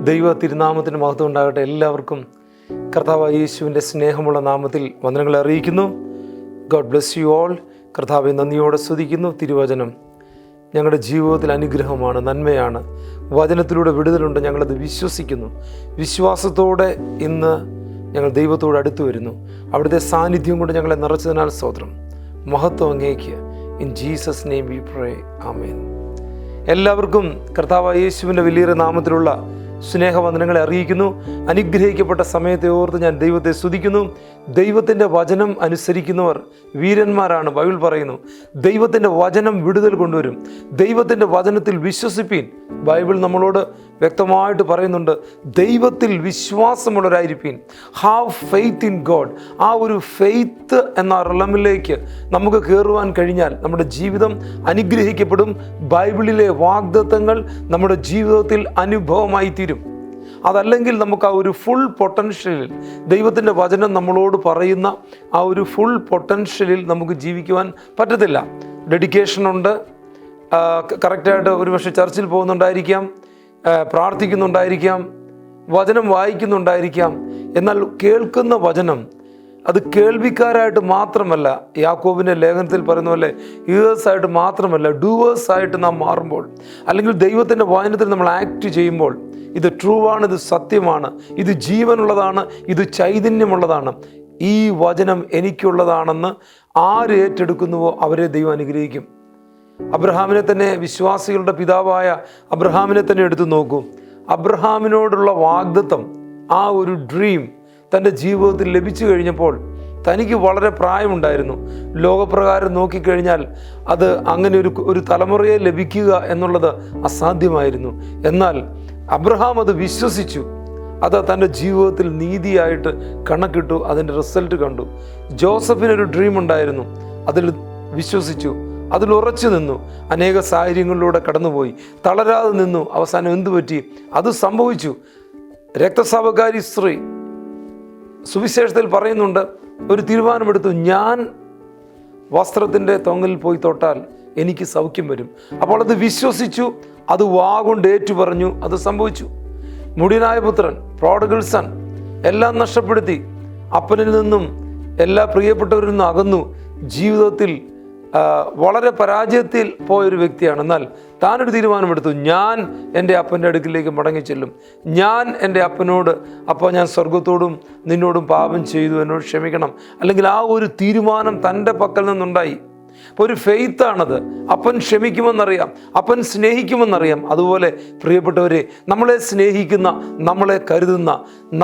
ദൈവ തിരുനാമത്തിന് മഹത്വം ഉണ്ടാകട്ടെ. എല്ലാവർക്കും കർത്താവായ യേശുവിൻ്റെ സ്നേഹമുള്ള നാമത്തിൽ വന്ദനങ്ങളെ അറിയിക്കുന്നു. God bless you all. കർത്താവെ നന്ദിയോടെ സ്തുതിക്കുന്നു. തിരുവചനം ഞങ്ങളുടെ ജീവിതത്തിൽ അനുഗ്രഹമാണ്, നന്മയാണ്. വചനത്തിലൂടെ വിടുതലുണ്ട്. ഞങ്ങളത് വിശ്വസിക്കുന്നു. വിശ്വാസത്തോടെ ഇന്ന് ഞങ്ങൾ ദൈവത്തോട് അടുത്തു വരുന്നു. അവിടുത്തെ സാന്നിധ്യം കൊണ്ട് ഞങ്ങളെ നിറച്ചതിനാൽ സ്തോത്രം. മഹത്വം അങ്ങേക്ക്. In Jesus name we pray. Amen. എല്ലാവർക്കും കർത്താവായ യേശുവിൻ്റെ വലിയ നാമത്തിലുള്ള സ്നേഹവന്ദനങ്ങളെ അറിയിക്കുന്നു. അനുഗ്രഹിക്കപ്പെട്ട സമയത്തെ ഓർത്ത് ഞാൻ ദൈവത്തെ സ്തുതിക്കുന്നു. ദൈവത്തിൻ്റെ വചനം അനുസരിക്കുന്നവർ വീരന്മാരാണ്. ബൈബിൾ പറയുന്നു ദൈവത്തിൻ്റെ വചനം വിടുതൽ കൊണ്ടുവരും. ദൈവത്തിൻ്റെ വചനത്തിൽ വിശ്വസിപ്പീൻ. ബൈബിൾ നമ്മളോട് വ്യക്തമായിട്ട് പറയുന്നുണ്ട്, ദൈവത്തിൽ വിശ്വാസമുള്ളവരായിരിപ്പീൻ. Have faith in God. ആ ഒരു ഫെയ്ത്ത് എന്ന റലമിലേക്ക് നമുക്ക് കയറുവാൻ കഴിഞ്ഞാൽ നമ്മുടെ ജീവിതം അനുഗ്രഹിക്കപ്പെടും. ബൈബിളിലെ വാഗ്ദത്തങ്ങൾ നമ്മുടെ ജീവിതത്തിൽ അനുഭവമായി തീരും. അതല്ലെങ്കിൽ നമുക്ക് ആ ഒരു ഫുൾ പൊട്ടൻഷ്യലിൽ, ദൈവത്തിൻ്റെ വചനം നമ്മളോട് പറയുന്ന ആ ഒരു ഫുൾ പൊട്ടൻഷ്യലിൽ നമുക്ക് ജീവിക്കുവാൻ പറ്റത്തില്ല. ഡെഡിക്കേഷനുണ്ട്, കറക്റ്റായിട്ട് ഒരുപക്ഷെ ചർച്ചിൽ പോകുന്നുണ്ടായിരിക്കാം, പ്രാർത്ഥിക്കുന്നുണ്ടായിരിക്കാം, വചനം വായിക്കുന്നുണ്ടായിരിക്കാം. എന്നാൽ കേൾക്കുന്ന വചനം അത് കേൾവിക്കാരായിട്ട് മാത്രമല്ല, യാക്കോബിൻ്റെ ലേഖനത്തിൽ പറയുന്ന പോലെ ഹിയേഴ്സായിട്ട് മാത്രമല്ല, ഡൂവേഴ്സായിട്ട് നാം മാറുമ്പോൾ, അല്ലെങ്കിൽ ദൈവത്തിൻ്റെ വചനത്തിൽ നമ്മൾ ആക്ട് ചെയ്യുമ്പോൾ, ഇത് ട്രൂ ആണ്, ഇത് സത്യമാണ്, ഇത് ജീവനുള്ളതാണ്, ഇത് ചൈതന്യമുള്ളതാണ്, ഈ വചനം എനിക്കുള്ളതാണെന്ന് ആര് ഏറ്റെടുക്കുന്നുവോ അവരെ ദൈവം അനുഗ്രഹിക്കും. അബ്രഹാമിനെ തന്നെ, വിശ്വാസികളുടെ പിതാവായ അബ്രഹാമിനെ തന്നെ എടുത്തു നോക്കൂ. അബ്രഹാമിനോടുള്ള വാഗ്ദത്തം, ആ ഒരു ഡ്രീം തൻ്റെ ജീവിതത്തിൽ ലഭിച്ചു കഴിഞ്ഞപ്പോൾ തനിക്ക് വളരെ പ്രായമുണ്ടായിരുന്നു. ലോകപ്രകാരം നോക്കിക്കഴിഞ്ഞാൽ അത് അങ്ങനെ ഒരു തലമുറയെ ലഭിക്കുക എന്നുള്ളത് അസാധ്യമായിരുന്നു. എന്നാൽ അബ്രഹാം അത് വിശ്വസിച്ചു. അത് തൻ്റെ ജീവിതത്തിൽ നീതിയായിട്ട് കണക്കിട്ടു. അതിൻ്റെ റിസൾട്ട് കണ്ടു. ജോസഫിനൊരു ഡ്രീം ഉണ്ടായിരുന്നു. അതിൽ വിശ്വസിച്ചു, അതിൽ ഉറച്ചു നിന്നു. അനേക സാഹചര്യങ്ങളിലൂടെ കടന്നുപോയി, തളരാതെ നിന്നു. അവസാനം എന്തു പറ്റി? അത് സംഭവിച്ചു. രക്തസ്രാവക്കാരി സ്ത്രീ സുവിശേഷത്തിൽ പറയുന്നുണ്ട്, ഒരു തീരുമാനമെടുത്തു, ഞാൻ വസ്ത്രത്തിൻ്റെ തൊങ്ങലിൽ പോയി തൊട്ടാൽ എനിക്ക് സൗഖ്യം വരും. അപ്പോൾ അത് വിശ്വസിച്ചു, അത് വാഗൊണ്ട് ഏറ്റു പറഞ്ഞു. അത് സംഭവിച്ചു. മുടിയനായ പുത്രൻ, പ്രോഡിഗൽ സൺ, എല്ലാം നഷ്ടപ്പെടുത്തി, അപ്പനിൽ നിന്നും എല്ലാ പ്രിയപ്പെട്ടവരിൽ നിന്നും അകന്നു, ജീവിതത്തിൽ വളരെ പരാജയത്തിൽ പോയൊരു വ്യക്തിയാണ്. എന്നാൽ താനൊരു തീരുമാനമെടുത്തു, ഞാൻ എൻ്റെ അപ്പൻ്റെ അടുക്കിലേക്ക് മടങ്ങി ചെല്ലും. ഞാൻ എൻ്റെ അപ്പനോട്, അപ്പോൾ ഞാൻ സ്വർഗത്തോടും നിന്നോടും പാപം ചെയ്തു, എന്നോട് ക്ഷമിക്കണം. അല്ലെങ്കിൽ ആ ഒരു തീരുമാനം തൻ്റെ പക്കൽ നിന്നുണ്ടായി. അപ്പോൾ ഒരു ഫെയ്ത്താണത്. അപ്പൻ ക്ഷമിക്കുമെന്നറിയാം, അപ്പൻ സ്നേഹിക്കുമെന്നറിയാം. അതുപോലെ പ്രിയപ്പെട്ടവരെ, നമ്മളെ സ്നേഹിക്കുന്ന, നമ്മളെ കരുതുന്ന,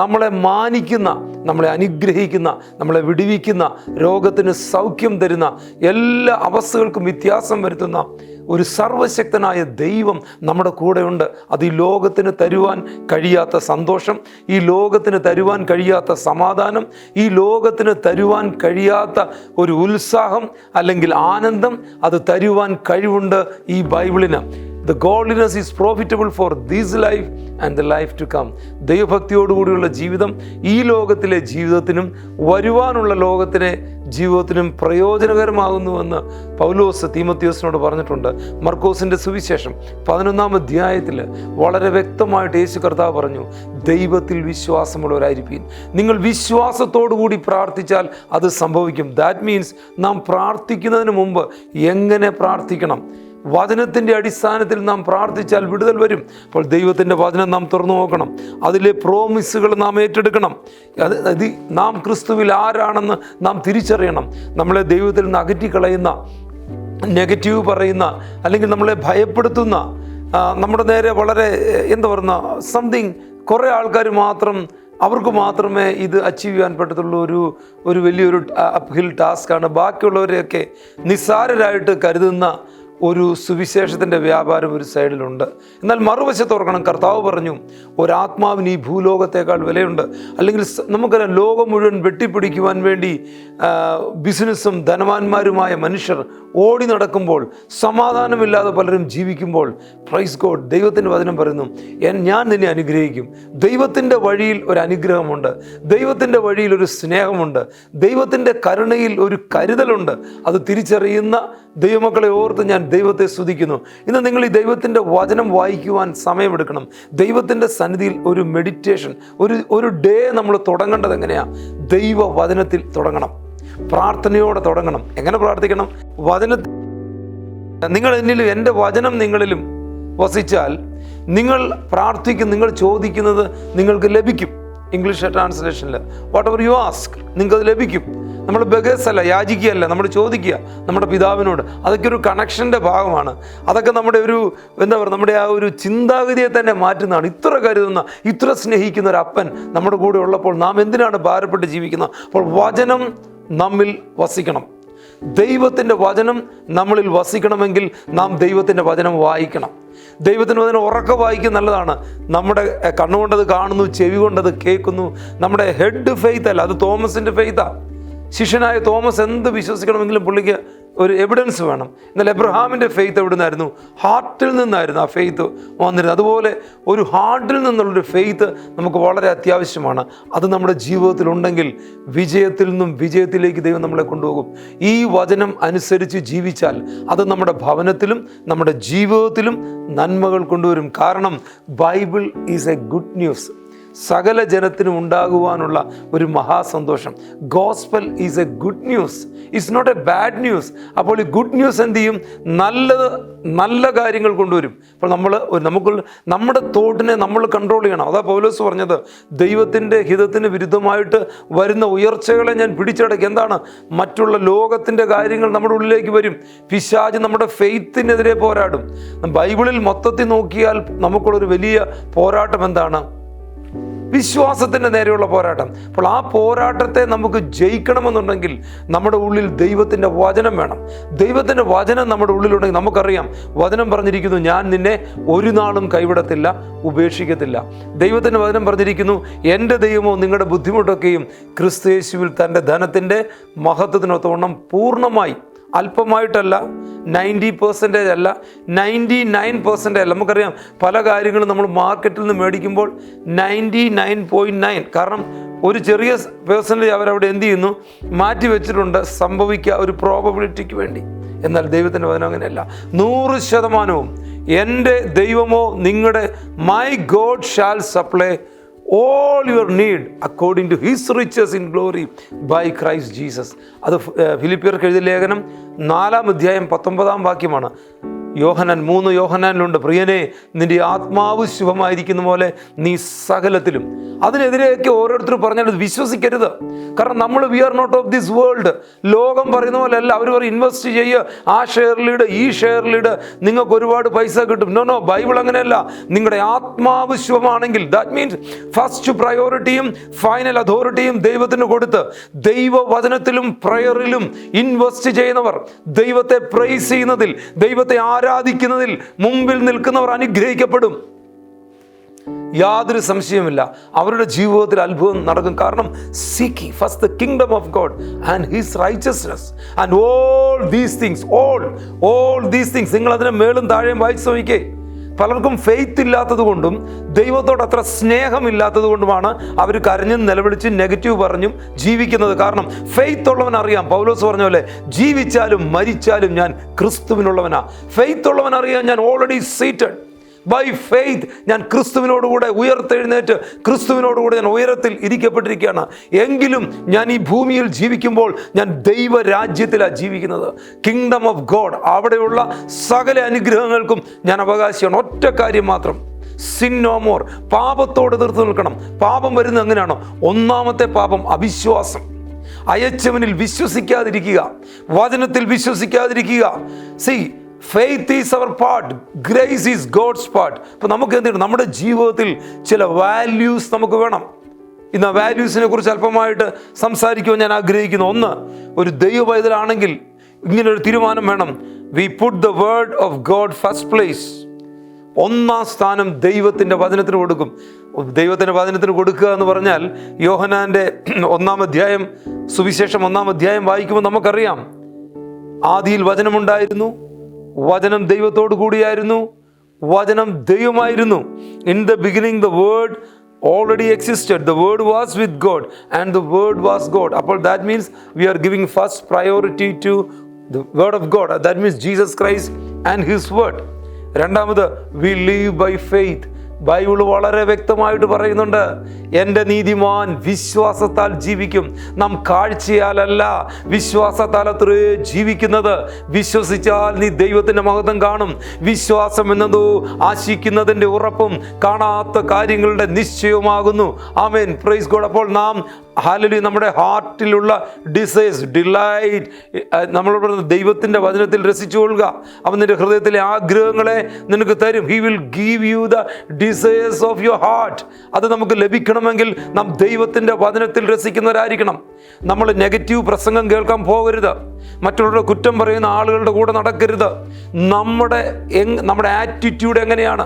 നമ്മളെ മാനിക്കുന്ന, നമ്മളെ അനുഗ്രഹിക്കുന്ന, നമ്മളെ വിടുവിക്കുന്ന, രോഗത്തിന് സൗഖ്യം തരുന്ന, എല്ലാ അവസ്ഥകൾക്കും വ്യത്യാസം വരുത്തുന്ന ഒരു സർവശക്തനായ ദൈവം നമ്മുടെ കൂടെയുണ്ട്. അത് ഈ ലോകത്തിന് തരുവാൻ കഴിയാത്ത സന്തോഷം, ഈ ലോകത്തിന് തരുവാൻ കഴിയാത്ത സമാധാനം, ഈ ലോകത്തിന് തരുവാൻ കഴിയാത്ത ഒരു ഉത്സാഹം അല്ലെങ്കിൽ ആനന്ദം, അത് തരുവാൻ കഴിവുണ്ട് ഈ ബൈബിളിന്. The godliness is profitable for this life and the life to come. ദൈവഭക്തിയോടുകൂടിയുള്ള ജീവിതം ഈ ലോകത്തിലെ ജീവിതത്തിനും വരുവാനുള്ള ലോകത്തിലെ ജീവിതത്തിനും പ്രയോജനകരമാകുന്നുവെന്ന് പൗലോസ് തീമോഥെയോസിനോട് പറഞ്ഞിട്ടുണ്ട്. മർക്കോസിൻ്റെ സുവിശേഷം 11-ാം അധ്യായത്തിൽ വളരെ വ്യക്തമായിട്ട് യേശു കർത്താവ് പറഞ്ഞു, ദൈവത്തിൽ വിശ്വാസമുള്ളവരായിരിക്കും. നിങ്ങൾ വിശ്വാസത്തോടു കൂടി പ്രാർത്ഥിച്ചാൽ അത് സംഭവിക്കും. ദാറ്റ് മീൻസ് നാം പ്രാർത്ഥിക്കുന്നതിന് മുമ്പ് എങ്ങനെ പ്രാർത്ഥിക്കണം, വചനത്തിൻ്റെ അടിസ്ഥാനത്തിൽ നാം പ്രാർത്ഥിച്ചാൽ വിടുതൽ വരും. അപ്പോൾ ദൈവത്തിൻ്റെ വചനം നാം തുറന്നു നോക്കണം. അതിലെ പ്രോമിസുകൾ നാം ഏറ്റെടുക്കണം. അത് നാം ക്രിസ്തുവിൽ ആരാണെന്ന് നാം തിരിച്ചറിയണം. നമ്മളെ ദൈവത്തിൽ നിന്ന് അകറ്റിക്കളയുന്ന, നെഗറ്റീവ് പറയുന്ന, അല്ലെങ്കിൽ നമ്മളെ ഭയപ്പെടുത്തുന്ന, നമ്മുടെ നേരെ വളരെ എന്താ പറയുന്ന സംതിങ്, കുറേ ആൾക്കാർ മാത്രം, അവർക്ക് മാത്രമേ ഇത് അച്ചീവ് ചെയ്യാൻ പറ്റത്തുള്ളൂ, ഒരു വലിയൊരു അപ്ഹിൽ ടാസ്ക്കാണ്, ബാക്കിയുള്ളവരെയൊക്കെ നിസ്സാരരായിട്ട് കരുതുന്ന ഒരു സുവിശേഷത്തിൻ്റെ വ്യാപാരം ഒരു സൈഡിലുണ്ട്. എന്നാൽ മറുവശത്ത് ഓർക്കണം, കർത്താവ് പറഞ്ഞു, ഒരാത്മാവിന് ഈ ഭൂലോകത്തേക്കാൾ വിലയുണ്ട്. അല്ലെങ്കിൽ നമുക്കറിയാം, ലോകം മുഴുവൻ വെട്ടിപ്പിടിക്കുവാൻ വേണ്ടി ബിസിനസ്സും ധനവാന്മാരുമായ മനുഷ്യർ ഓടി നടക്കുമ്പോൾ, സമാധാനമില്ലാതെ പലരും ജീവിക്കുമ്പോൾ, പ്രൈസ് ഗോഡ്, ദൈവത്തിൻ്റെ വചനം പറയുന്നു, ഞാൻ നിന്നെ അനുഗ്രഹിക്കും. ദൈവത്തിൻ്റെ വഴിയിൽ ഒരു അനുഗ്രഹമുണ്ട്, ദൈവത്തിൻ്റെ വഴിയിൽ ഒരു സ്നേഹമുണ്ട്, ദൈവത്തിൻ്റെ കരുണയിൽ ഒരു കരുതലുണ്ട്. അത് തിരിച്ചറിയുന്ന ദൈവമക്കളെ ഓർത്ത് ഞാൻ ദൈവത്തെ സ്തുതിക്കുന്നു. ഇന്ന് നിങ്ങൾ ഈ ദൈവത്തിൻ്റെ വചനം വായിക്കുവാൻ സമയമെടുക്കണം. ദൈവത്തിൻ്റെ സന്നിധിയിൽ ഒരു മെഡിറ്റേഷൻ, ഒരു ഡേ നമ്മൾ തുടങ്ങേണ്ടത് എങ്ങനെയാണ്? ദൈവവചനത്തിൽ തുടങ്ങണം. പ്രാർത്ഥനയോടെ തുടങ്ങണം. എങ്ങനെ പ്രാർത്ഥിക്കണം? വചനത്തിൽ നിങ്ങൾ എന്നിലും എൻ്റെ വചനം നിങ്ങളിലും വസിച്ചാൽ നിങ്ങൾ പ്രാർത്ഥിക്കും, നിങ്ങൾ ചോദിക്കുന്നത് നിങ്ങൾക്ക് ലഭിക്കും. ഇംഗ്ലീഷ് ട്രാൻസ്ലേഷനിൽ വാട്ട് എവർ യു ആസ്ക് നിങ്ങൾക്കത് ലഭിക്കും. നമ്മൾ ബഗേഴ്സ് അല്ല, യാചിക്കുകയല്ല, നമ്മൾ ചോദിക്കുക നമ്മുടെ പിതാവിനോട്. അതൊക്കെ ഒരു കണക്ഷൻ്റെ ഭാഗമാണ്. അതൊക്കെ നമ്മുടെ ഒരു നമ്മുടെ ആ ഒരു ചിന്താഗതിയെ തന്നെ മാറ്റുന്നതാണ്. ഇത്ര കരുതുന്ന, ഇത്ര സ്നേഹിക്കുന്ന ഒരു അപ്പൻ നമ്മുടെ കൂടെ ഉള്ളപ്പോൾ നാം എന്തിനാണ് ഭാരപ്പെട്ട് ജീവിക്കുന്നത്? അപ്പോൾ വചനം നമ്മിൽ വസിക്കണം. ദൈവത്തിൻ്റെ വചനം നമ്മളിൽ വസിക്കണമെങ്കിൽ നാം ദൈവത്തിൻ്റെ വചനം വായിക്കണം. ദൈവത്തിൻ്റെ വചനം ഉറക്കെ വായിക്കുക നല്ലതാണ്. നമ്മുടെ കണ്ണുകൊണ്ടത് കാണുന്നു, ചെവി കൊണ്ടത് കേൾക്കുന്നു. നമ്മുടെ ഹെഡ് ഫെയ്ത്ത് അല്ല, അത് തോമസിൻ്റെ ഫെയ്ത്താണ്. ശിഷ്യനായ തോമസ് എന്ത് വിശ്വസിക്കണമെങ്കിലും പുള്ളിക്ക് ഒരു എവിഡൻസ് വേണം. എന്നാൽ എബ്രഹാമിൻ്റെ ഫെയ്ത്ത് എവിടെ നിന്നായിരുന്നു? ഹാർട്ടിൽ നിന്നായിരുന്നു ആ ഫെയ്ത്ത് വന്നിരുന്നത്. അതുപോലെ ഒരു ഹാർട്ടിൽ നിന്നുള്ളൊരു ഫെയ്ത്ത് നമുക്ക് വളരെ അത്യാവശ്യമാണ്. അത് നമ്മുടെ ജീവിതത്തിലുണ്ടെങ്കിൽ വിജയത്തിൽ നിന്നും വിജയത്തിലേക്ക് ദൈവം നമ്മളെ കൊണ്ടുപോകും. ഈ വചനം അനുസരിച്ച് ജീവിച്ചാൽ അത് നമ്മുടെ ഭവനത്തിലും നമ്മുടെ ജീവിതത്തിലും നന്മകൾ കൊണ്ടുവരും. കാരണം Bible is a good news. സകല ജനത്തിനും ഉണ്ടാകുവാനുള്ള ഒരു മഹാസന്തോഷം. Gospel is a good news, it's not a bad news. അപ്പോൾ ഈ ഗുഡ് ന്യൂസ് എന്ത് ചെയ്യും? നല്ല കാര്യങ്ങൾ കൊണ്ടുവരും. അപ്പോൾ നമ്മുടെ തോട്ടിനെ നമ്മൾ കൺട്രോൾ ചെയ്യണം. അതാ പൗലോസ് പറഞ്ഞത്, ദൈവത്തിൻ്റെ ഹിതത്തിന് വിരുദ്ധമായിട്ട് വരുന്ന ഉയർച്ചകളെ ഞാൻ പിടിച്ചടക്കി. എന്താണ്? മറ്റുള്ള ലോകത്തിൻ്റെ കാര്യങ്ങൾ നമ്മുടെ ഉള്ളിലേക്ക് വരും. പിശാച് നമ്മുടെ ഫെയ്ത്തിനെതിരെ പോരാടും. ബൈബിളിൽ മൊത്തത്തിൽ നോക്കിയാൽ നമുക്കുള്ളൊരു വലിയ പോരാട്ടം എന്താണ്? വിശ്വാസത്തിൻ്റെ നേരെയുള്ള പോരാട്ടം. അപ്പോൾ ആ പോരാട്ടത്തെ നമുക്ക് ജയിക്കണമെന്നുണ്ടെങ്കിൽ നമ്മുടെ ഉള്ളിൽ ദൈവത്തിൻ്റെ വചനം വേണം. ദൈവത്തിൻ്റെ വചനം നമ്മുടെ ഉള്ളിലുണ്ടെങ്കിൽ നമുക്കറിയാം, വചനം പറഞ്ഞിരിക്കുന്നു, ഞാൻ നിന്നെ ഒരു നാളും കൈവിടത്തില്ല, ഉപേക്ഷിക്കത്തില്ല. ദൈവത്തിൻ്റെ വചനം പറഞ്ഞിരിക്കുന്നു, എൻ്റെ ദൈവമോ നിങ്ങളുടെ ബുദ്ധിമുട്ടൊക്കെയും ക്രിസ്തുയേശുവിൽ തൻ്റെ ധനത്തിൻ്റെ മഹത്വത്തിനൊത്തവണ്ണം പൂർണ്ണമായി, അല്പമായിട്ടല്ല, 90% അല്ല, 99% അല്ല. നമുക്കറിയാം പല കാര്യങ്ങളും നമ്മൾ മാർക്കറ്റിൽ നിന്ന് മേടിക്കുമ്പോൾ 99.9, കാരണം ഒരു ചെറിയ പേഴ്സൻറ്റേജ് അവരവിടെ എന്ത് ചെയ്യുന്നു? മാറ്റി വെച്ചിട്ടുണ്ട്, സംഭവിക്കുക ഒരു പ്രോബബിലിറ്റിക്ക് വേണ്ടി. എന്നാൽ ദൈവത്തിൻ്റെ വചനം അങ്ങനെയല്ല. 100% എൻ്റെ ദൈവമോ നിങ്ങളുടെ my God shall supply all your need according to his riches in glory by Christ Jesus. അത് ഫിലിപ്പിയർക്ക് എഴുതിയ ലേഖനം 4-ാം അധ്യായം 19-ാം വാക്യമാണ്. 3 യോഹന്നാനിലുണ്ട്, പ്രിയനെ നിന്റെ ആത്മാവ് ശുഭമായിരിക്കുന്ന പോലെ നീ സകലത്തിലും. അതിനെതിരെയൊക്കെ ഓരോരുത്തർ പറഞ്ഞാൽ വിശ്വസിക്കരുത്. കാരണം നമ്മൾ we are not of this world. ലോകം പറയുന്ന പോലെ അല്ല. അവർ പറയും ഇൻവെസ്റ്റ് ചെയ്യുക, ആ ഷെയറിലിട്, ഈ ഷെയറിലിട്, നിങ്ങൾക്ക് ഒരുപാട് പൈസ കിട്ടും. നോ, ബൈബിൾ അങ്ങനെയല്ല. നിങ്ങളുടെ ആത്മാവ് ശുഭമാണെങ്കിൽ, ദാറ്റ് മീൻസ് ഫസ്റ്റ് പ്രയോറിറ്റിയും ഫൈനൽ അതോറിറ്റിയും ദൈവത്തിന് കൊടുത്ത് ദൈവവചനത്തിലും പ്രയറിലും ഇൻവെസ്റ്റ് ചെയ്യുന്നവർ, ദൈവത്തെ പ്രൈസ് ചെയ്യുന്നതിൽ, ദൈവത്തെ ആരാധിക്കുന്നതിൽ മുമ്പിൽ നിൽക്കുന്നവർ അനുഗ്രഹിക്കപ്പെടും. യാതൊരു സംശയമില്ല, അവരുടെ ജീവിതത്തിൽ അത്ഭുതം നടക്കും. കാരണം seek ye first the kingdom of God and his righteousness and all these things, all these things. നിങ്ങൾ അതിനെ മേളും താഴെയും വായിച്ച് നോക്കിക്കേ. പലർക്കും ഫെയ്ത്ത് ഇല്ലാത്തത് കൊണ്ടും ദൈവത്തോട് അത്ര സ്നേഹമില്ലാത്തത് കൊണ്ടുമാണ് അവർ കരഞ്ഞും നിലവിളിച്ചും നെഗറ്റീവ് പറഞ്ഞും ജീവിക്കുന്നത്. കാരണം ഫെയ്ത്ത് ഉള്ളവൻ അറിയാം, പൗലോസ് പറഞ്ഞ പോലെ, ജീവിച്ചാലും മരിച്ചാലും ഞാൻ ക്രിസ്തുവിനുള്ളവനാ. ഫെയ്ത്ത് ഉള്ളവൻ അറിയാം, ഞാൻ ഓൾറെഡി സീറ്റഡ് ബൈ ഫെയ്ത്ത്, ഞാൻ ക്രിസ്തുവിനോടുകൂടെ ഉയർത്തെഴുന്നേറ്റ് ക്രിസ്തുവിനോടുകൂടെ ഞാൻ ഉയരത്തിൽ ഇരിക്കപ്പെട്ടിരിക്കുകയാണ്. എങ്കിലും ഞാൻ ഈ ഭൂമിയിൽ ജീവിക്കുമ്പോൾ ഞാൻ ദൈവരാജ്യത്തിലാണ് ജീവിക്കുന്നത്. കിങ്ഡം ഓഫ് ഗോഡ്, അവിടെയുള്ള സകല അനുഗ്രഹങ്ങൾക്കും ഞാൻ അവകാശിയാണ്. ഒറ്റ കാര്യം മാത്രം, സിൻ നോ മോർ. പാപത്തോട് എതിർത്ത് നിൽക്കണം. പാപം വരുന്നത് എങ്ങനെയാണോ? ഒന്നാമത്തെ പാപം അവിശ്വാസം. അയച്ചവനിൽ വിശ്വസിക്കാതിരിക്കുക, വചനത്തിൽ വിശ്വസിക്കാതിരിക്കുക. Faith is our part, grace is God's part. അപ്പോൾ നമുക്ക് എന്താണ്? നമ്മുടെ ജീവിതത്തിൽ ചില വാല്യൂസ് നമുക്ക് വേണം. ഇന്ന് ആ വാല്യൂസിനെ കുറിച്ച് അല്പമായിട്ട് സംസാരിക്കുവാൻ ഞാൻ ആഗ്രഹിക്കുന്നു. ഒന്ന്, ഒരു ദൈവ പൈതലാണെങ്കിൽ ഇങ്ങനൊരു തീരുമാനം വേണം. We put the word of God first place. ഒന്നാം സ്ഥാനം ദൈവത്തിൻ്റെ വചനത്തിന് കൊടുക്കും. ദൈവത്തിൻ്റെ വചനത്തിന് കൊടുക്കുക എന്ന് പറഞ്ഞാൽ, യോഹന്നാൻ്റെ 1-ാം അധ്യായം, സുവിശേഷം 1-ാം അധ്യായം വായിക്കുമ്പോൾ നമുക്കറിയാം, ആദിയിൽ വചനമുണ്ടായിരുന്നു, വചനം ദൈവത്തോടു കൂടിയായിരുന്നു, വചനം ദൈവമായിരുന്നു. In the beginning the word already existed, the word was with God and the word was God. അപ്പോൾ that means we are giving first priority to the word of God, that means Jesus Christ and his word. രണ്ടാമത്, we live by faith. Bible വളരെ വ്യക്തമായിട്ട് പറയുന്നുണ്ട്, എൻ്റെ നീതിമാൻ വിശ്വാസത്താൽ ജീവിക്കും. നാം കാഴ്ചയാലല്ല, വിശ്വാസത്താൽ അത്രേ ജീവിക്കുന്നത്. വിശ്വസിച്ചാൽ നീ ദൈവത്തിൻ്റെ മഹത്വം കാണും. വിശ്വാസം എന്നതോ ആശിക്കുന്നതിൻ്റെ ഉറപ്പും കാണാത്ത കാര്യങ്ങളുടെ നിശ്ചയവുമാകുന്നു. ആമേൻ, പ്രൈസ് ഗോഡ്. അപ്പോൾ നാം ഹല്ലേലൂയ, നമ്മുടെ ഹാർട്ടിലുള്ള ഡിസൈർസ്, ഡിലൈറ്റ്, നമ്മളോട് ദൈവത്തിൻ്റെ വചനത്തിൽ രസിച്ചുകൊള്ളുക. അവൻ നിന്റെ ഹൃദയത്തിലെ ആഗ്രഹങ്ങളെ നിനക്ക് തരും. He will give you the desires of your heart. അത് നമുക്ക് ലഭിക്കണമെങ്കിൽ നാം ദൈവത്തിൻ്റെ വചനത്തിൽ രസിക്കുന്നവരായിരിക്കണം. നമ്മൾ നെഗറ്റീവ് പ്രസംഗം കേൾക്കാൻ പോകരുത്. മറ്റുള്ളവരുടെ കുറ്റം പറയുന്ന ആളുകളുടെ കൂടെ നടക്കരുത്. നമ്മുടെ ആറ്റിറ്റ്യൂഡ് എങ്ങനെയാണ്,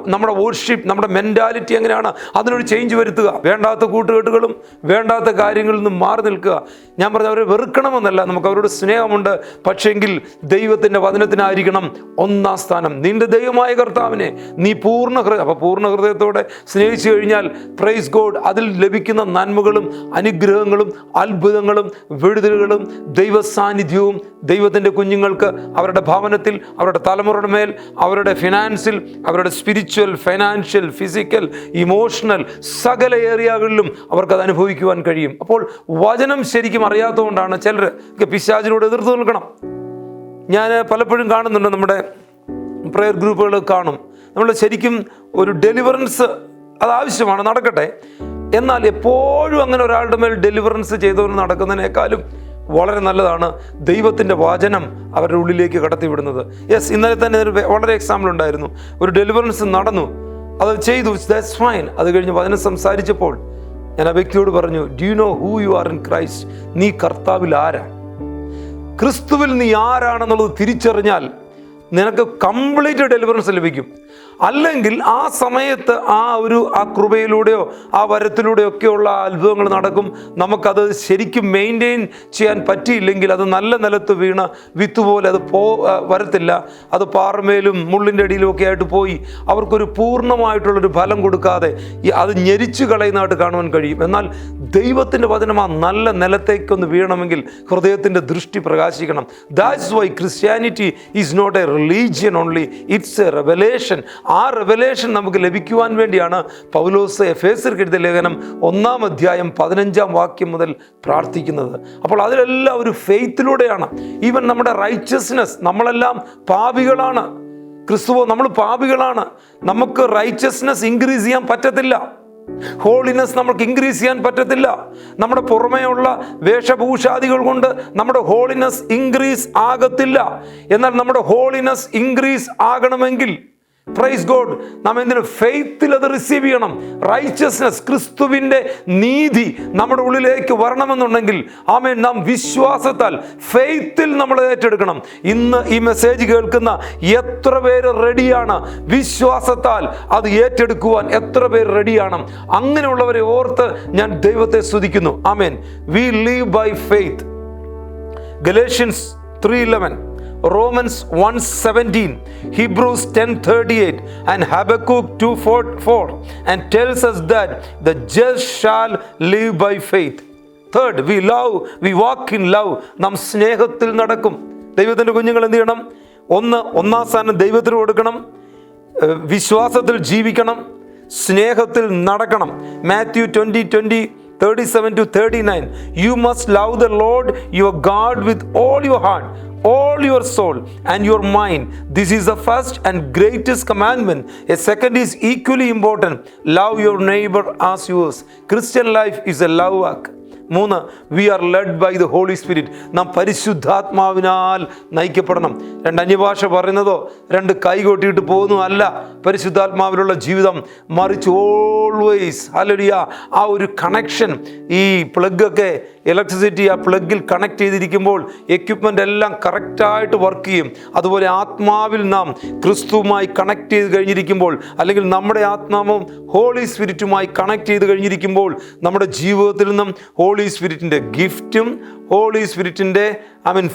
നമ്മുടെ വർഷിപ്പ്, നമ്മുടെ മെൻറ്റാലിറ്റി എങ്ങനെയാണ്, അതിനൊരു ചേഞ്ച് വരുത്തുക. വേണ്ടാത്ത കൂട്ടുകെട്ടുകളും വേണ്ടാത്ത കാര്യങ്ങളിൽ നിന്നും മാറി നിൽക്കുക. ഞാൻ പറഞ്ഞ അവരെ വെറുക്കണമെന്നല്ല, നമുക്ക് അവരോട് സ്നേഹമുണ്ട്. പക്ഷേങ്കിൽ ദൈവത്തിൻ്റെ വചനത്തിനായിരിക്കണം ഒന്നാം സ്ഥാനം. നിന്റെ ദൈവമായ കർത്താവിനെ നീ പൂർണ്ണ ഹൃദയത്തോടെ സ്നേഹിച്ചു കഴിഞ്ഞാൽ, പ്രൈസ് ഗോഡ്, അതിൽ ലഭിക്കുന്ന നന്മകളും അനുഗ്രഹങ്ങളും അത്ഭുതങ്ങളും വിടുതലുകളും ദൈവ സാന്നിധ്യവും ദൈവത്തിൻ്റെ കുഞ്ഞുങ്ങൾക്ക് അവരുടെ ഭവനത്തിൽ, അവരുടെ തലമുറയുടെ മേൽ, അവരുടെ ഫിനാൻസിൽ, അവരുടെ സ്പിരിച്വൽ, ഫൈനാൻഷ്യൽ, ഫിസിക്കൽ, ഇമോഷണൽ സകല ഏരിയകളിലും അവർക്കത് അനുഭവിക്കുവാൻ കഴിയും. അപ്പോൾ വചനം ശരിക്കും അറിയാത്തതുകൊണ്ടാണ് ചിലർ പിശാചിനോട് എതിർത്ത് നിൽക്കണം. ഞാൻ പലപ്പോഴും കാണുന്നുണ്ട്, നമ്മുടെ പ്രെയർ ഗ്രൂപ്പുകൾ കാണും. നമ്മൾ ശരിക്കും ഒരു ഡെലിവറൻസ് അത് ആവശ്യമാണ്, നടക്കട്ടെ. എന്നാൽ എപ്പോഴും അങ്ങനെ ഒരാളുടെ മേൽ ഡെലിവറൻസ് ചെയ്തവർ നടക്കുന്നതിനേക്കാളും വളരെ നല്ലതാണ് ദൈവത്തിൻ്റെ വചനം അവരുടെ ഉള്ളിലേക്ക് കടത്തിവിടുന്നത്. യെസ്, ഇന്നലെ തന്നെ വളരെ എക്സാമ്പിൾ ഉണ്ടായിരുന്നു. ഒരു ഡെലിവറൻസ് നടന്നു, അത് ചെയ്തു, ദാറ്റ്സ് ഫൈൻ. അത് കഴിഞ്ഞ് വചനം സംസാരിച്ചപ്പോൾ ഞാൻ ആ വ്യക്തിയോട് പറഞ്ഞു, do you know who you are in Christ? നീ കർത്താവിൽ ആരാ? ക്രിസ്തുവിൽ നീ ആരാണെന്നുള്ളത് തിരിച്ചറിഞ്ഞാൽ നിനക്ക് കംപ്ലീറ്റ് ഡെലിവറൻസ് ലഭിക്കും. അല്ലെങ്കിൽ ആ സമയത്ത് ആ കൃപയിലൂടെയോ ആ വരത്തിലൂടെയോ ഒക്കെയുള്ള അത്ഭുതങ്ങൾ നടക്കും. നമുക്കത് ശരിക്കും മെയിൻറ്റെയിൻ ചെയ്യാൻ പറ്റിയില്ലെങ്കിൽ അത് നല്ല നിലത്ത് വീണ വിത്ത് പോലെ അത് വരത്തില്ല. അത് പാറമേലും മുള്ളിൻ്റെ അടിയിലും ഒക്കെ ആയിട്ട് പോയി അവർക്കൊരു പൂർണ്ണമായിട്ടുള്ളൊരു ഫലം കൊടുക്കാതെ അത് ഞെരിച്ചു കളയുന്നതായിട്ട് കാണുവാൻ കഴിയും. എന്നാൽ ദൈവത്തിൻ്റെ വചനം ആ നല്ല നിലത്തേക്കൊന്ന് വീഴണമെങ്കിൽ ഹൃദയത്തിൻ്റെ ദൃഷ്ടി പ്രകാശിക്കണം. That's why Christianity is not a religion only, it's a revelation. ആ റെവലേഷൻ നമുക്ക് ലഭിക്കുവാൻ വേണ്ടിയാണ് പൗലോസ് എഫേസ്യർക്ക് എഴുതിയ ലേഖനം 1-ാം അധ്യായം 15-ാം വാക്യം മുതൽ പ്രാർത്ഥിക്കുന്നത്. അപ്പോൾ അതിലെല്ലാം ഒരു ഫെയ്ത്തിലൂടെയാണ്. ഈവൻ നമ്മുടെ റൈച്ചസ്നെസ്, നമ്മളെല്ലാം പാപികളാണ്. ക്രിസ്തുവോ, നമ്മൾ പാപികളാണ്. നമുക്ക് റൈച്ചസ്നെസ് ഇൻക്രീസ് ചെയ്യാൻ പറ്റത്തില്ല. ഹോളിനെസ് നമുക്ക് ഇൻക്രീസ് ചെയ്യാൻ പറ്റത്തില്ല. നമ്മുടെ പുറമേയുള്ള വേഷഭൂഷാദികൾ കൊണ്ട് നമ്മുടെ ഹോളിനെസ് ഇൻക്രീസ് ആകത്തില്ല. എന്നാൽ നമ്മുടെ ഹോളിനെസ് ഇൻക്രീസ് ആകണമെങ്കിൽ, പ്രൈസ് ഗോഡ്, നാം എന്തിനു ഫെയ്ത്തിൽ അത് റിസീവ് ചെയ്യണം. റൈച്ചസ്നെസ്, ക്രിസ്തുവിൻ്റെ നീതി നമ്മുടെ ഉള്ളിലേക്ക് വരണമെന്നുണ്ടെങ്കിൽ ആമേൻ, നാം വിശ്വാസത്താൽ ഫെയ്ത്തിൽ നമ്മൾ ഏറ്റെടുക്കണം. ഇന്ന് ഈ മെസ്സേജ് കേൾക്കുന്ന എത്ര പേര് റെഡിയാണ് വിശ്വാസത്താൽ അത് ഏറ്റെടുക്കുവാൻ? എത്ര പേര് റെഡിയാണ്? അങ്ങനെയുള്ളവരെ ഓർത്ത് ഞാൻ ദൈവത്തെ സ്തുതിക്കുന്നു. Amen. We live by faith. Galatians 3:11, Romans 1:17, Hebrews 10:38 and Habakkuk 2:4 and tells us that the just shall live by faith. Third, we love, we walk in love. നാം സ്നേഹത്തിൽ നടക്കും. ദൈവത്തിൻ്റെ കുഞ്ഞുങ്ങൾ എന്ത് ചെയ്യണം? ഒന്നാം സ്ഥാനം ദൈവത്തിന് കൊടുക്കണം, വിശ്വാസത്തിൽ ജീവിക്കണം, സ്നേഹത്തിൽ നടക്കണം. Mathew 20:37-39, you must love the Lord your God with all your heart, all your soul and your mind. This is the first and greatest commandment. A second is equally important. Love your neighbor as yours. Christian life is a love work. 3, we are led by the Holy Spirit. നാം പരിശുദ്ധാത്മാവിനാൽ നയിക്കപ്പെടണം. 2 അന്യഭാഷ പറയുന്നതോ 2 കൈകൊട്ടിയിട്ട് പോകുന്നു അല്ല പരിശുദ്ധാത്മാവിലുള്ള ജീവിതം, മറിച്ച് always hallelujah ആ ഒരു കണക്ഷൻ. ഈ പ്ലഗൊക്കെ ഇലക്ട്രിസിറ്റി ആ പ്ലഗിൽ കണക്ട് ചെയ്തിരിക്കുമ്പോൾ എക്യുപ്മെൻ്റ് എല്ലാം കറക്റ്റായിട്ട് വർക്ക് ചെയ്യും. അതുപോലെ ആത്മാവിൽ നാം ക്രിസ്തുവുമായി കണക്ട് ചെയ്ത് കഴിഞ്ഞിരിക്കുമ്പോൾ, അല്ലെങ്കിൽ നമ്മുടെ ആത്മാവും ഹോളി സ്പിരിറ്റുമായി കണക്ട് ചെയ്ത് കഴിഞ്ഞിരിക്കുമ്പോൾ നമ്മുടെ ജീവിതത്തിൽ നിന്നും ഹോളി സ്പിരിറ്റിൻ്റെ ഗിഫ്റ്റും ഹോളി സ്പിരിറ്റിൻ്റെ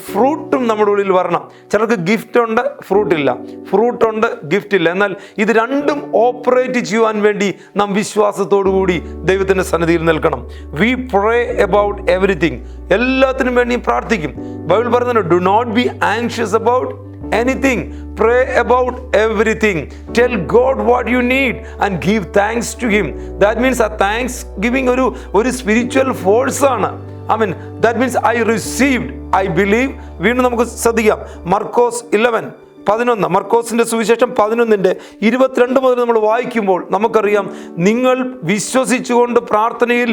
ഫ്രൂട്ടും നമ്മുടെ ഉള്ളിൽ വരണം. ചിലർക്ക് ഗിഫ്റ്റ് ഉണ്ട്, ഫ്രൂട്ട് ഇല്ല, ഫ്രൂട്ട് ഉണ്ട്, ഗിഫ്റ്റ് ഇല്ല. എന്നാൽ ഇത് രണ്ടും ഓപ്പറേറ്റ് ചെയ്യുവാൻ വേണ്ടി നാം വിശ്വാസത്തോടു കൂടി ദൈവത്തിൻ്റെ സന്നിധിയിൽ നിൽക്കണം. വി പ്രേ അബൌട്ട് എവറിത്തിങ്, എല്ലാത്തിനും വേണ്ടി പ്രാർത്ഥിക്കും. ബൈബിൾ പറയുന്നുണ്ട്, do not be anxious about anything, pray about everything, tell God what you need and give thanks to him. That means a thanksgiving ഒരു spiritual force ആണ്. That means I received, I believe. വീണ്ടും നമുക്ക് ശ്രദ്ധിക്കാം, മർക്കോസ് 11:11, മർക്കോസിന്റെ സുവിശേഷം 11:22 മുതൽ നമ്മൾ വായിക്കുമ്പോൾ നമുക്കറിയാം, നിങ്ങൾ വിശ്വസിച്ചുകൊണ്ട് പ്രാർത്ഥനയിൽ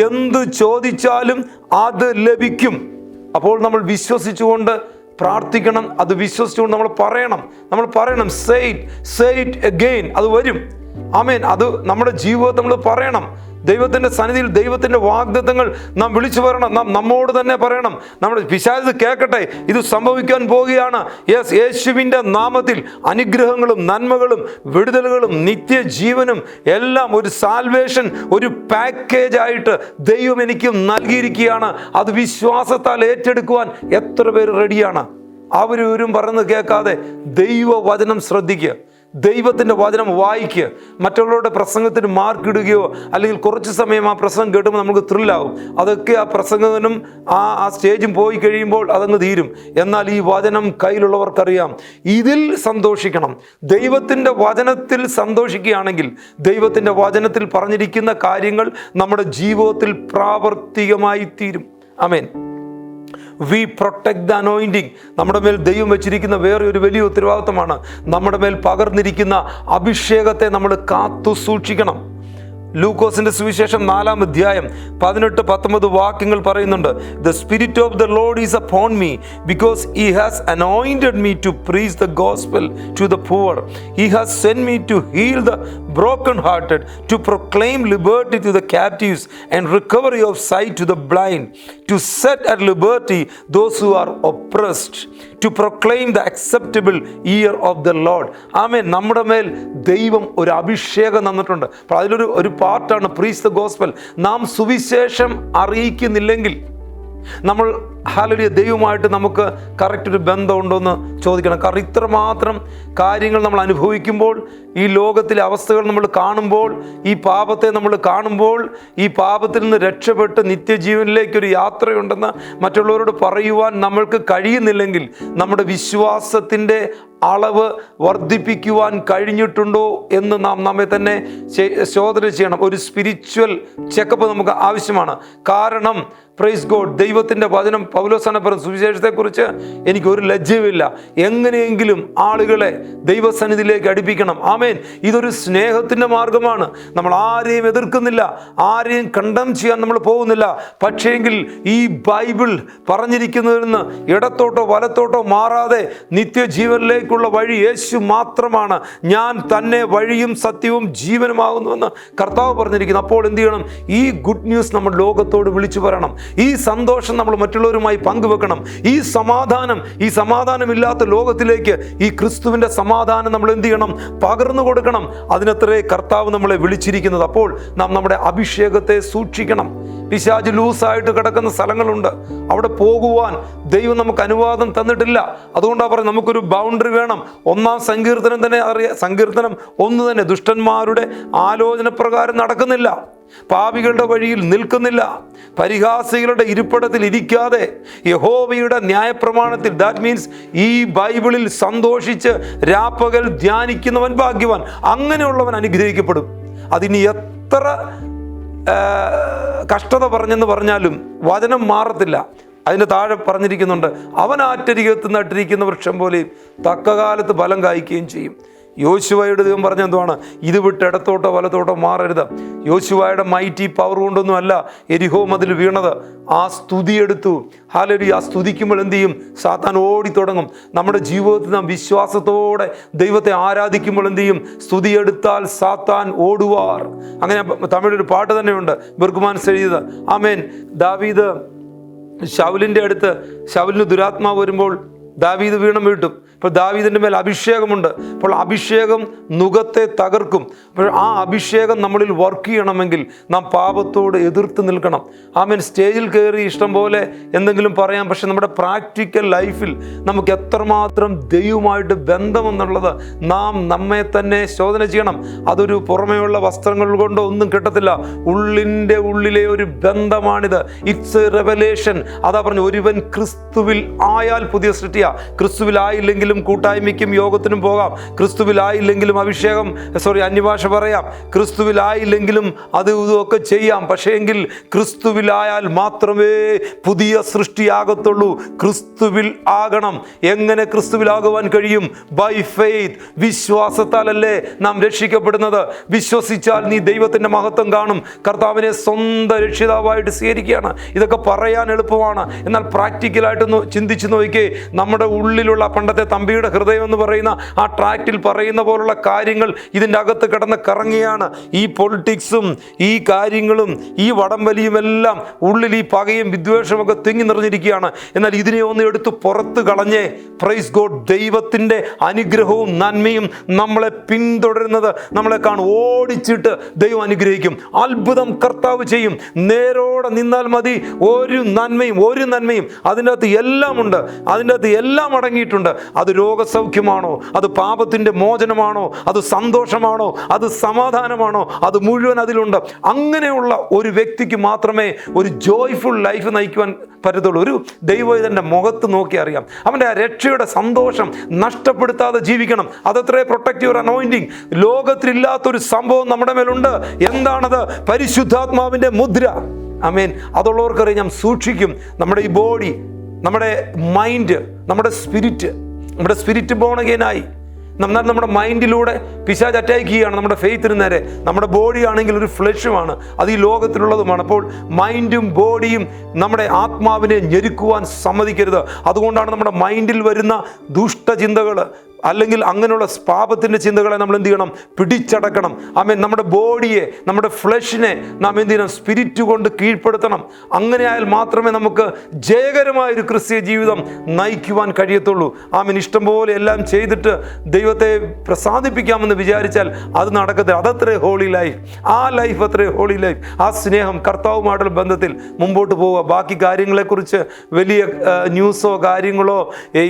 എന്ത് ചോദിച്ചാലും അത് ലഭിക്കും. അപ്പോൾ നമ്മൾ വിശ്വസിച്ചുകൊണ്ട് പ്രാർത്ഥിക്കണം, അത് വിശ്വസിച്ചുകൊണ്ട് നമ്മൾ പറയണം. സേ ഇറ്റ് അഗെയിൻ, അത് വരും. അത് നമ്മുടെ ജീവിതത്തിൽ നമ്മൾ പറയണം. ദൈവത്തിൻ്റെ സന്നിധിയിൽ ദൈവത്തിൻ്റെ വാഗ്ദത്തങ്ങൾ നാം വിളിച്ചു പറയണം. നാം നമ്മോട് തന്നെ പറയണം. നമ്മുടെ പിശാച് കേൾക്കട്ടെ, ഇത് സംഭവിക്കാൻ പോവുകയാണ്. യേശുവിൻ്റെ നാമത്തിൽ അനുഗ്രഹങ്ങളും നന്മകളും വിടുതലുകളും നിത്യജീവനും എല്ലാം ഒരു സാൽവേഷൻ, ഒരു പാക്കേജ് ആയിട്ട് ദൈവം എനിക്ക് നൽകിയിരിക്കുകയാണ്. അത് വിശ്വാസത്താൽ ഏറ്റെടുക്കുവാൻ എത്ര പേര് റെഡിയാണ്? അവരും പറയുന്നത് കേൾക്കാതെ ദൈവവചനം ശ്രദ്ധിക്കുക, ദൈവത്തിൻ്റെ വചനം വായിക്കുക. മറ്റുള്ളവരുടെ പ്രസംഗത്തിന് മാർക്ക് ഇടുകയോ അല്ലെങ്കിൽ കുറച്ച് സമയം ആ പ്രസംഗം കേട്ടുമ്പോൾ നമുക്ക് ത്രില്ലാവും. അതൊക്കെ ആ പ്രസംഗത്തിനും ആ സ്റ്റേജും പോയി കഴിയുമ്പോൾ അതങ്ങ് തീരും. എന്നാൽ ഈ വചനം കയ്യിലുള്ളവർക്കറിയാം, ഇതിൽ സന്തോഷിക്കണം. ദൈവത്തിൻ്റെ വചനത്തിൽ സന്തോഷിക്കുകയാണെങ്കിൽ ദൈവത്തിൻ്റെ വചനത്തിൽ പറഞ്ഞിരിക്കുന്ന കാര്യങ്ങൾ നമ്മുടെ ജീവിതത്തിൽ പ്രാവർത്തികമായി തീരും. Amen. We protect the anointing. നമ്മുടെ മേൽ ദൈവം വെച്ചിരിക്കുന്ന വേറെ ഒരു വലിയ ഉത്തരവാദിത്തമാണ്. നമ്മുടെ മേൽ പകർന്നിരിക്കുന്ന അഭിഷേകത്തെ നമ്മൾ കാത്തു സൂക്ഷിക്കണം. ലൂക്കോസിന്റെ സുവിശേഷം 4-ാം അധ്യായം 18-19 വാക്യങ്ങൾ പറയുന്നുണ്ട്, the spirit of the Lord is upon me because he has anointed me to preach the gospel to the poor. He has sent me to heal the broken hearted, to proclaim liberty to the captives and recovery of sight to the blind, to set at liberty those who are oppressed, to proclaim the acceptable year of the Lord. ആമേൻ. നമ്മുടെ മേൽ ദൈവം ഒരു അഭിഷേകം തന്നിട്ടുണ്ട്. അപ്പോൾ അതിലൊരു പാർട്ടാണ് preach the gospel. നാം സുവിശേഷം അറിയിക്കുന്നില്ലെങ്കിൽ നമ്മൾ ദൈവമായിട്ട് നമുക്ക് കറക്റ്റ് ഒരു ബന്ധമുണ്ടോ എന്ന് ചോദിക്കണം. കാരണം ഇത്രമാത്രം കാര്യങ്ങൾ നമ്മൾ അനുഭവിക്കുമ്പോൾ, ഈ ലോകത്തിലെ അവസ്ഥകൾ നമ്മൾ കാണുമ്പോൾ, ഈ പാപത്തെ നമ്മൾ കാണുമ്പോൾ, ഈ പാപത്തിൽ നിന്ന് രക്ഷപ്പെട്ട് നിത്യജീവനിലേക്കൊരു യാത്രയുണ്ടെന്ന് മറ്റുള്ളവരോട് പറയുവാൻ നമ്മൾക്ക് കഴിയുന്നില്ലെങ്കിൽ നമ്മുടെ വിശ്വാസത്തിൻ്റെ അളവ് വർദ്ധിപ്പിക്കുവാൻ കഴിഞ്ഞിട്ടുണ്ടോ എന്ന് നാം നമ്മെ തന്നെ ശോധന ചെയ്യണം. ഒരു സ്പിരിച്വൽ ചെക്കപ്പ് നമുക്ക് ആവശ്യമാണ്. കാരണം പ്രൈസ് ഗോഡ്, ദൈവത്തിൻ്റെ വചനം പൗലോസാണ് പറഞ്ഞ സുവിശേഷത്തെക്കുറിച്ച് എനിക്കൊരു ലജ്ജയുമില്ല, എങ്ങനെയെങ്കിലും ആളുകളെ ദൈവസന്നിധിയിലേക്ക് അടുപ്പിക്കണം. ആമേൻ. ഇതൊരു സ്നേഹത്തിൻ്റെ മാർഗമാണ്. നമ്മൾ ആരെയും എതിർക്കുന്നില്ല, ആരെയും കണ്ടം ചെയ്യാൻ നമ്മൾ പോകുന്നില്ല. പക്ഷേങ്കിൽ ഈ ബൈബിൾ പറഞ്ഞിരിക്കുന്നതിൽ നിന്ന് ഇടത്തോട്ടോ വലത്തോട്ടോ മാറാതെ നിത്യജീവനിലേക്കുള്ള വഴി യേശു മാത്രമാണ്. ഞാൻ തന്നെ വഴിയും സത്യവും ജീവനുമാകുന്നുവെന്ന് കർത്താവ് പറഞ്ഞിരിക്കുന്നു. അപ്പോൾ എന്ത് ചെയ്യണം? ഈ ഗുഡ് ന്യൂസ് നമ്മൾ ലോകത്തോട് വിളിച്ചു പറയണം. ഈ സന്തോഷം നമ്മൾ മറ്റുള്ളവരുമായി പങ്കുവെക്കണം. ഈ സമാധാനമില്ലാത്ത ലോകത്തിലേക്ക് ഈ ക്രിസ്തുവിൻ്റെ സമാധാനം നമ്മൾ എന്ത് ചെയ്യണം? പകർന്നു കൊടുക്കണം. അതിനത്രേ കർത്താവ് നമ്മളെ വിളിച്ചിരിക്കുന്നത്. അപ്പോൾ നാം നമ്മുടെ അഭിഷേകത്തെ സൂക്ഷിക്കണം. പിശാച് ലൂസായിട്ട് കിടക്കുന്ന സ്ഥലങ്ങളുണ്ട്, അവിടെ പോകുവാൻ ദൈവം നമുക്ക് അനുവാദം തന്നിട്ടില്ല. അതുകൊണ്ടാണ് പറയുന്നത് നമുക്കൊരു ബൗണ്ടറി വേണം. 1-ാം സങ്കീർത്തനം തന്നെ അറിയാം. സങ്കീർത്തനം 1 തന്നെ, ദുഷ്ടന്മാരുടെ ആലോചന പ്രകാരം നടക്കുന്നില്ല, പാപികളുടെ വഴിയിൽ നിൽക്കുന്നില്ല, പരിഹാസികളുടെ ഇരിപ്പിടത്തിൽ ഇരിക്കാതെ യഹോവയുടെ ന്യായപ്രമാണത്തിൽ, ദാറ്റ് മീൻസ് ഈ ബൈബിളിൽ സന്തോഷിച്ച് രാപ്പകൽ ധ്യാനിക്കുന്നവൻ ഭാഗ്യവാൻ. അങ്ങനെയുള്ളവൻ അനുഗ്രഹിക്കപ്പെടും. അതിന് എത്ര കഷ്ടത പറഞ്ഞെന്ന് പറഞ്ഞാലും വചനം മാറത്തില്ല. അതിൻ്റെ താഴെ പറഞ്ഞിരിക്കുന്നുണ്ട്, അവൻ ആറ്റരികത്ത് നട്ടിരിക്കുന്ന വൃക്ഷം പോലെയും തക്കകാലത്ത് ഫലം കായ്ക്കുകയും ചെയ്യും. യോശുവയുടെ ദൈവം പറഞ്ഞ എന്തുവാണ്? ഇത് വിട്ട് ഇടത്തോട്ടോ വലത്തോട്ടോ മാറരുത്. യോശുവയുടെ മൈറ്റി പവർ കൊണ്ടൊന്നുമല്ല എരിഹോ മതിൽ വീണത്. ആ സ്തുതിയെടുത്തു. ഹല്ലേലൂയ. ആ സ്തുതിക്കുമ്പോൾ എന്ത് ചെയ്യും? സാത്താൻ ഓടിത്തുടങ്ങും. നമ്മുടെ ജീവിതത്തിൽ നാം വിശ്വാസത്തോടെ ദൈവത്തെ ആരാധിക്കുമ്പോൾ എന്ത് ചെയ്യും? സ്തുതിയെടുത്താൽ സാത്താൻ ഓടുവാർ. അങ്ങനെ തമിഴൊരു പാട്ട് തന്നെയുണ്ട്, ബെർഗ്മാൻസ് എഴുതിയത്. ആമേൻ. ദാവീദ് ശൗലിൻ്റെ അടുത്ത്, ശൗലിന് ദുരാത്മാവ് വരുമ്പോൾ ദാവീദ് വീണം വീട്ടും. ഇപ്പോൾ ദാവീദിൻ്റെ മേൽ അഭിഷേകമുണ്ട്. അപ്പോൾ അഭിഷേകം നുകത്തെ തകർക്കും. അപ്പോൾ ആ അഭിഷേകം നമ്മളിൽ വർക്ക് ചെയ്യണമെങ്കിൽ നാം പാപത്തോട് എതിർത്ത് നിൽക്കണം. ആമേൻ. സ്റ്റേജിൽ കയറി ഇഷ്ടം പോലെ എന്തെങ്കിലും പറയാം, പക്ഷെ നമ്മുടെ പ്രാക്ടിക്കൽ ലൈഫിൽ നമുക്ക് എത്രമാത്രം ദൈവമായിട്ട് ബന്ധമെന്നുള്ളത് നാം നമ്മെ തന്നെ ശോധന ചെയ്യണം. അതൊരു പുറമേയുള്ള വസ്ത്രങ്ങൾ കൊണ്ടോ ഒന്നും കിട്ടത്തില്ല. ഉള്ളിൻ്റെ ഉള്ളിലെ ഒരു ബന്ധമാണിത്. It's a revelation. അതാ പറഞ്ഞു, ഒരുവൻ ക്രിസ്തുവിൽ ആയാൽ പുതിയ സൃഷ്ടിയാ. ക്രിസ്തുവിലായില്ലെങ്കിലും കൂട്ടായ്മയ്ക്കും യോഗത്തിനും പോകാം. ക്രിസ്തുവിലായില്ലെങ്കിലും അന്യഭാഷ പറയാം. ക്രിസ്തുവിലായില്ലെങ്കിലും അത് ഇതൊക്കെ ചെയ്യാം. പക്ഷേ എങ്കിൽ ക്രിസ്തുവിലായാൽ മാത്രമേ പുതിയ സൃഷ്ടിയാകത്തുള്ളൂ. ക്രിസ്തുവിൽ ആകണം. എങ്ങനെ ക്രിസ്തുവിലാകുവാൻ കഴിയും? By faith. വിശ്വാസത്താലല്ലേ നാം രക്ഷിക്കപ്പെടുന്നത്. വിശ്വസിച്ചാൽ നീ ദൈവത്തിൻ്റെ മഹത്വം കാണും. കർത്താവിനെ സ്വന്തം രക്ഷിതാവായിട്ട് സ്വീകരിക്കുകയാണ്. ഇതൊക്കെ പറയാൻ എളുപ്പമാണ്, എന്നാൽ പ്രാക്ടിക്കലായിട്ടൊന്ന് ചിന്തിച്ച് നോക്കിക്കേ. നമ്മുടെ ഉള്ളിലുള്ള പണ്ടത്തെ തമ്പിയുടെ ഹൃദയം എന്ന് പറയുന്ന ആ ട്രാക്റ്റിൽ പറയുന്ന പോലുള്ള കാര്യങ്ങൾ ഇതിൻ്റെ അകത്ത് കിടന്ന് കറങ്ങിയാണ്. ഈ പൊളിറ്റിക്സും ഈ കാര്യങ്ങളും ഈ വടംവലിയുമെല്ലാം ഉള്ളിൽ ഈ പകയും വിദ്വേഷമൊക്കെ തിങ്ങി നിറഞ്ഞിരിക്കുകയാണ്. എന്നാൽ ഇതിനെ ഒന്ന് എടുത്ത് പുറത്ത് കളഞ്ഞേ. Praise God. ദൈവത്തിൻ്റെ അനുഗ്രഹവും നന്മയും നമ്മളെ പിന്തുടരുന്നത് നമ്മളെ കാണും. ഓടിച്ചിട്ട് ദൈവം അനുഗ്രഹിക്കും. അത്ഭുതം കർത്താവ് ചെയ്യും. നേരോടെ നിന്നാൽ മതി. ഒരു നന്മയും അതിൻ്റെ അകത്ത് എല്ലാം ഉണ്ട്. അതിൻ്റെ അകത്ത് എല്ലാം അടങ്ങിയിട്ടുണ്ട്. അത് രോഗസൗഖ്യമാണോ, അത് പാപത്തിൻ്റെ മോചനമാണോ, അത് സന്തോഷമാണോ, അത് സമാധാനമാണോ, അത് മുഴുവൻ അതിലുണ്ട്. അങ്ങനെയുള്ള ഒരു വ്യക്തിക്ക് മാത്രമേ ഒരു ജോയ്ഫുൾ ലൈഫ് നയിക്കുവാൻ പറ്റത്തുള്ളൂ. ഒരു ദൈവത്തിൻ്റെ മുഖത്ത് നോക്കി അറിയാം. അവൻ്റെ ആ രക്ഷയുടെ സന്തോഷം നഷ്ടപ്പെടുത്താതെ ജീവിക്കണം. അതത്രേ പ്രൊട്ടക്റ്റീവ് അനോയിന്റിങ്. ലോകത്തിലില്ലാത്തൊരു സംഭവം നമ്മുടെ മേലുണ്ട്. എന്താണത്? പരിശുദ്ധാത്മാവിൻ്റെ മുദ്ര. ആമേൻ. അതുള്ളവർക്കറിയാം. ഞാൻ സൂക്ഷിക്കും. നമ്മുടെ ഈ ബോഡി, നമ്മുടെ മൈൻഡ്, നമ്മുടെ സ്പിരിറ്റ് ബോൺ അഗെയിനായി. നമ്മുടെ മൈൻഡിലൂടെ പിശാച് അറ്റാക്ക് ചെയ്യുകയാണ് നമ്മുടെ ഫെയ്ത്തിന് നേരെ. നമ്മുടെ ബോഡി ആണെങ്കിൽ ഒരു ഫ്ലഷുമാണ്, അത് ഈ ലോകത്തിലുള്ളതുമാണ്. അപ്പോൾ മൈൻഡും ബോഡിയും നമ്മുടെ ആത്മാവിനെ ഞെരുക്കുവാൻ സമ്മതിക്കരുത്. അതുകൊണ്ടാണ് നമ്മുടെ മൈൻഡിൽ വരുന്ന ദുഷ്ടചിന്തകൾ അല്ലെങ്കിൽ അങ്ങനെയുള്ള പാപത്തിൻ്റെ ചിന്തകളെ നമ്മൾ എന്ത് ചെയ്യണം? പിടിച്ചടക്കണം. ആമേൻ. നമ്മുടെ ബോഡിയെ, നമ്മുടെ ഫ്ലഷിനെ നാം എന്ത് ചെയ്യണം? സ്പിരിറ്റ് കൊണ്ട് കീഴ്പ്പെടുത്തണം. അങ്ങനെയായാൽ മാത്രമേ നമുക്ക് ജയകരമായൊരു ക്രിസ്തീയ ജീവിതം നയിക്കുവാൻ കഴിയത്തുള്ളൂ. ആമേൻ. ഇഷ്ടംപോലെ എല്ലാം ചെയ്തിട്ട് ദൈവത്തെ പ്രസാദിപ്പിക്കാമെന്ന് വിചാരിച്ചാൽ അത് നടക്കത്തില്ല. അതത്രേ ഹോളി ലൈഫ്. ആ ലൈഫ് അത്രേ ഹോളി ലൈഫ്. ആ സ്നേഹം, കർത്താവുമായിട്ടുള്ള ബന്ധത്തിൽ മുമ്പോട്ട് പോവുക. ബാക്കി കാര്യങ്ങളെക്കുറിച്ച് വലിയ ന്യൂസോ കാര്യങ്ങളോ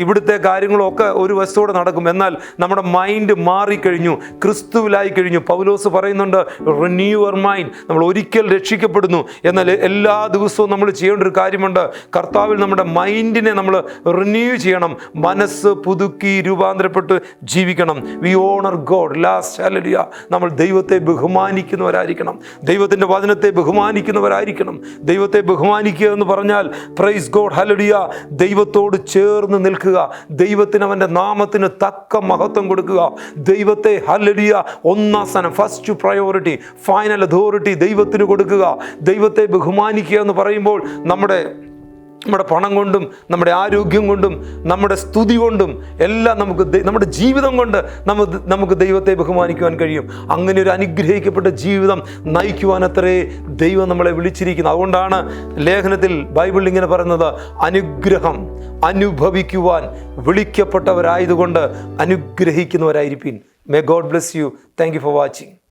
ഇവിടുത്തെ കാര്യങ്ങളോ ഒക്കെ ഒരു വശത്തോടെ നടക്കും. എന്നാൽ നമ്മുടെ മൈൻഡ് മാറിക്കഴിഞ്ഞു, ക്രിസ്തുവിലായി കഴിഞ്ഞു. പൗലോസ് പറയുന്നുണ്ട്, റിന്യൂ യുവർ മൈൻഡ്. നമ്മൾ ഒരിക്കൽ രക്ഷിക്കപ്പെടുന്നു, എന്നാൽ എല്ലാ ദിവസവും നമ്മൾ ചെയ്യേണ്ട ഒരു കാര്യമുണ്ട്. കർത്താവിൽ നമ്മുടെ മൈൻഡിനെ നമ്മൾ റിന്യൂ ചെയ്യണം. മനസ്സ് പുതുക്കി രൂപാന്തരപ്പെട്ട് ജീവിക്കണം. We honour God. Last hallelujah. നമ്മൾ ദൈവത്തെ ബഹുമാനിക്കുന്നവരായിരിക്കണം. ദൈവത്തിൻ്റെ വചനത്തെ ബഹുമാനിക്കുന്നവരായിരിക്കണം. ദൈവത്തെ ബഹുമാനിക്കുക എന്ന് പറഞ്ഞാൽ പ്രൈസ് ഗോഡ് ഹല്ലേലൂയ, ദൈവത്തോട് ചേർന്ന് നിൽക്കുക. ദൈവത്തിന്, അവൻ്റെ നാമത്തിന് തക്ക മഹത്വം കൊടുക്കുക. ദൈവത്തെ ഹല്ലേലൂയ ഒന്നാം സ്ഥാനം, ഫസ്റ്റ് പ്രയോറിറ്റി, ഫൈനൽ അതോറിറ്റി ദൈവത്തിന് കൊടുക്കുക. ദൈവത്തെ ബഹുമാനിക്കുക എന്ന് പറയുമ്പോൾ നമ്മുടെ പണം കൊണ്ടും നമ്മുടെ ആരോഗ്യം കൊണ്ടും നമ്മുടെ സ്തുതി കൊണ്ടും എല്ലാം നമ്മുടെ ജീവിതം കൊണ്ട് നമുക്ക് ദൈവത്തെ ബഹുമാനിക്കുവാൻ കഴിയും. അങ്ങനെ ഒരു അനുഗ്രഹിക്കപ്പെട്ട ജീവിതം നയിക്കുവാൻ അത്രേ ദൈവം നമ്മളെ വിളിച്ചിരിക്കുന്നത്. അതുകൊണ്ടാണ് ലേഖനത്തിൽ ബൈബിളിൽ ഇങ്ങനെ പറയുന്നത്, അനുഗ്രഹം അനുഭവിക്കുവാൻ വിളിക്കപ്പെട്ടവരായതുകൊണ്ട് അനുഗ്രഹിക്കുന്നവരായിരിക്കും. May God bless you. Thank you for watching.